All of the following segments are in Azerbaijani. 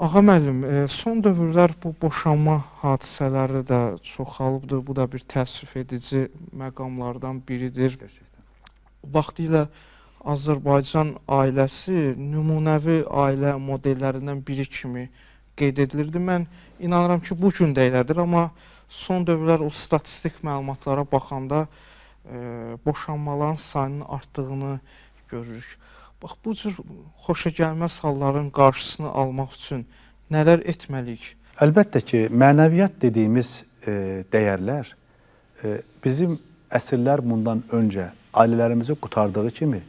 Ağa müəllim, son dövrlər bu boşanma hadisələri də çoxalıbdır. Bu da bir təəssüf edici məqamlardan biridir. Gerçekten. Vaxtilə Azərbaycan ailəsi nümunəvi ailə modellərindən biri kimi qeyd edilirdi. Mən inanıram ki, bu gün də elədir, amma son dövrlər o statistik məlumatlara baxanda boşanmaların sayının artdığını görürük. Bax, bu cür xoşagəlməz halların qarşısını almaq üçün nələr etməliyik? Əlbəttə ki, mənəviyyat dediyimiz dəyərlər bizim əsrlər bundan öncə ailələrimizi qurtardığı kimi,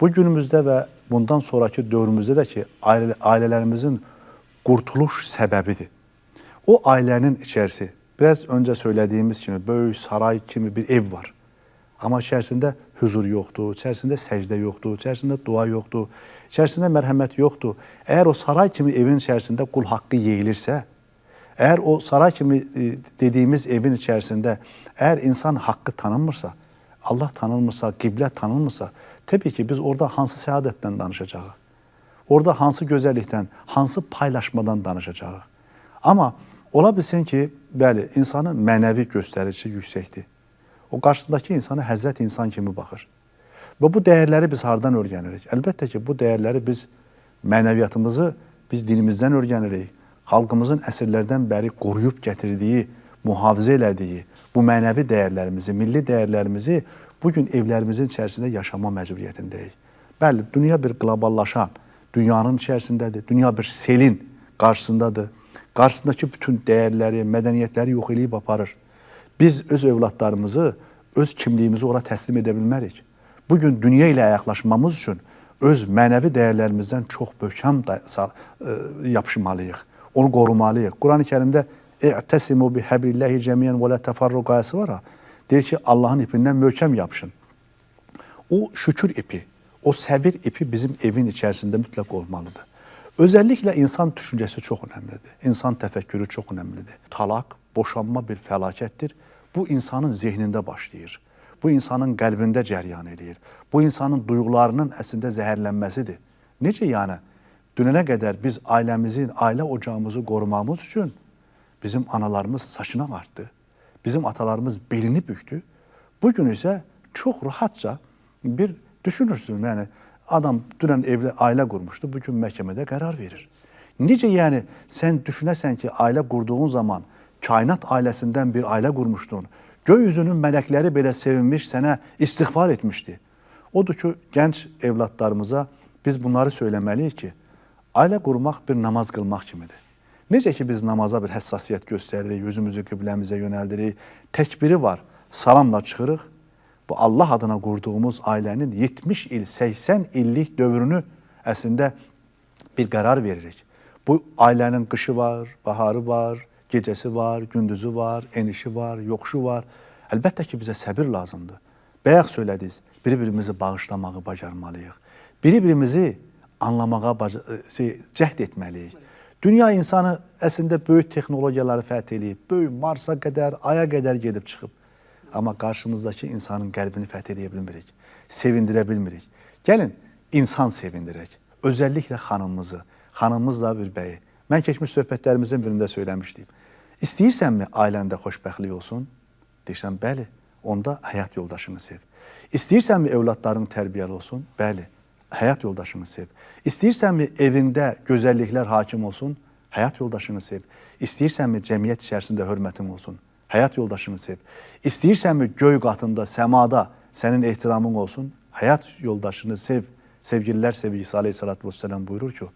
bu günümüzdə və bundan sonraki dövrümüzdə də ki, ailələrimizin qurtuluş səbəbidir. O ailənin içərisi, biraz öncə söylədiyimiz kimi, böyük saray kimi bir ev var. Amma içərisində huzur yoxdur, içərisində səcdə yoxdur, içərisində dua yoxdur, içərisində mərhəmət yoxdur. Əgər o saray kimi evin içərisində qul haqqı yeyilirsə, əgər o saray kimi dediyimiz evin içərisində əgər insan haqqı tanınmırsa, Allah tanınmırsa, qiblə tanınmırsa, təbii ki, biz orada hansı səadətdən danışacağıq? Orada hansı gözəllikdən, hansı paylaşmadan danışacağıq? Amma ola bilsin ki, bəli, insanın mənəvi göstəricisi yüksəkdir. O qarşısındakı insana həzrət insan kimi baxır. Və bu dəyərləri biz hardan öyrənirik? Əlbəttə ki, bu dəyərləri biz mənəviyyatımızı biz dinimizdən öyrənirik. Xalqımızın əsrlərdən bəri qoruyub gətirdiyi, mühafizə elədiyi bu mənəvi dəyərlərimizi, milli dəyərlərimizi bugün evlərimizin içərisində yaşama məcburiyyətindəyik. Bəli, dünya bir qloballaşan, dünyanın içərisindədir, dünya bir selin qarşısındadır. Qarşısındakı bütün dəyərləri, mədəniyyətləri yox eləyib aparır. Biz öz övladlarımızı, öz kimliyimizi ora təslim edə bilmərik. Bugün dünya ilə ayaqlaşmamız üçün öz mənəvi dəyərlərimizdən çox möhkəm yapışmalıyıq. Onu qorumalıyıq. Quran-ı Kərimdə "İ'təsimu bihablillahi cemiyan və la təfarraqu" ayəsi var. Deyir ki, Allahın ipindən möhkəm yapışın. O şükür ipi, o səbir ipi bizim evin içərisində mütləq olmalıdır. Özəlliklə insan düşüncəsi çox önəmlidir. İnsan təfəkkürü çox önəmlidir. Talaq, boşanma bir fəlakətdir. Bu insanın zehnində başlayır. Bu insanın qəlbində cəryan eləyir. Bu insanın duyğularının əslində zəhərlənməsidir. Necə yəni? Dünənə qədər biz ailəmizin, ailə ocağımızı qorumamız üçün bizim analarımız saçını ağartdı. Bizim atalarımız belini büktü. Bugün isə çox rahatca bir düşünürsün. Yəni, adam dünən evli ailə qurmuşdu, bugün məhkəmədə qərar verir. Necə yəni sən düşünəsən ki, ailə qurduğun zaman kainat ailəsindən bir ailə qurmuşdun. Göy üzünün mələkləri belə sevinmiş, sənə istiğfar etmişdi. Odur ki, gənc evladlarımıza biz bunları söyləməliyik ki, ailə qurmaq bir namaz qılmaq kimidir. Necə ki, biz namaza bir həssasiyyət göstəririk, yüzümüzü qibləmizə yönəldirik, təkbiri var, salamla çıxırıq. Bu Allah adına qurduğumuz ailənin 70 il, 80 illik dövrünü əslində bir qərar veririk. Bu ailənin qışı var, baharı var, gecəsi var, gündüzü var, enişi var, yoxuşu var. Əlbəttə ki, bizə səbir lazımdır. Bayaq söylədiniz, bir-birimizi bağışlamağı bacarmalıyıq. Bir-birimizi anlamağa cəhd etməliyik. Dünya insanı əslində böyük texnologiyaları fəth edib, böyük Marsa qədər, Aya qədər gedib çıxıb. Amma qarşımızdakı insanın qəlbini fəth edə bilmirik, sevindirə bilmirik. Gəlin, insan sevindirək. Özəlliklə xanımımızı, xanımımızla bir bəyi. Mən keçmiş söhbətlərimizin birində söyləmişdim. İstəyirsənmi ailəndə xoşbəxtlik olsun? Deyirsən, bəli, onda həyat yoldaşını sev. İstəyirsənmi evladların tərbiyəli olsun? Bəli, həyat yoldaşını sev. İstəyirsənmi evində gözəlliklər hakim olsun? Həyat yoldaşını sev. İstəyirsənmi cəmiyyət içərisində hörmətin olsun? Həyat yoldaşını sev. İstəyirsənmi göy qatında, səmada sənin ehtiramın olsun? Həyat yoldaşını sev. Sevgililər sevgisi aleyhissalatü vesselam buyurur ki,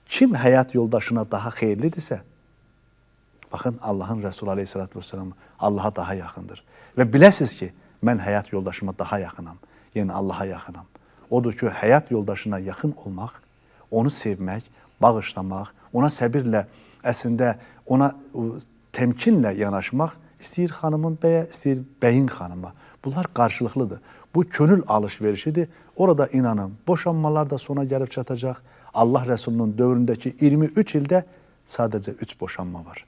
kim həyat yoldaşına daha xeyirlidirsə, baxın Allahın Resulü aleyhissalatü vesselam Allaha daha yaxındır. Və biləsiz ki, mən həyat yoldaşıma daha yaxınam, yəni Allaha yaxınam. Odur ki, həyat yoldaşına yaxın olmaq, onu sevmək, bağışlamaq, ona səbirlə, əslində ona təmkinlə yanaşmaq, istəyir xanımın bəyə, istəyir bəyin xanıma. Bunlar qarşılıqlıdır. Bu könül alış-verişidir. Orada inanın, boşanmalar da sona gəlib çatacaq. Allah Rəsulunun dövründəki 23 ildə sadəcə 3 boşanma var.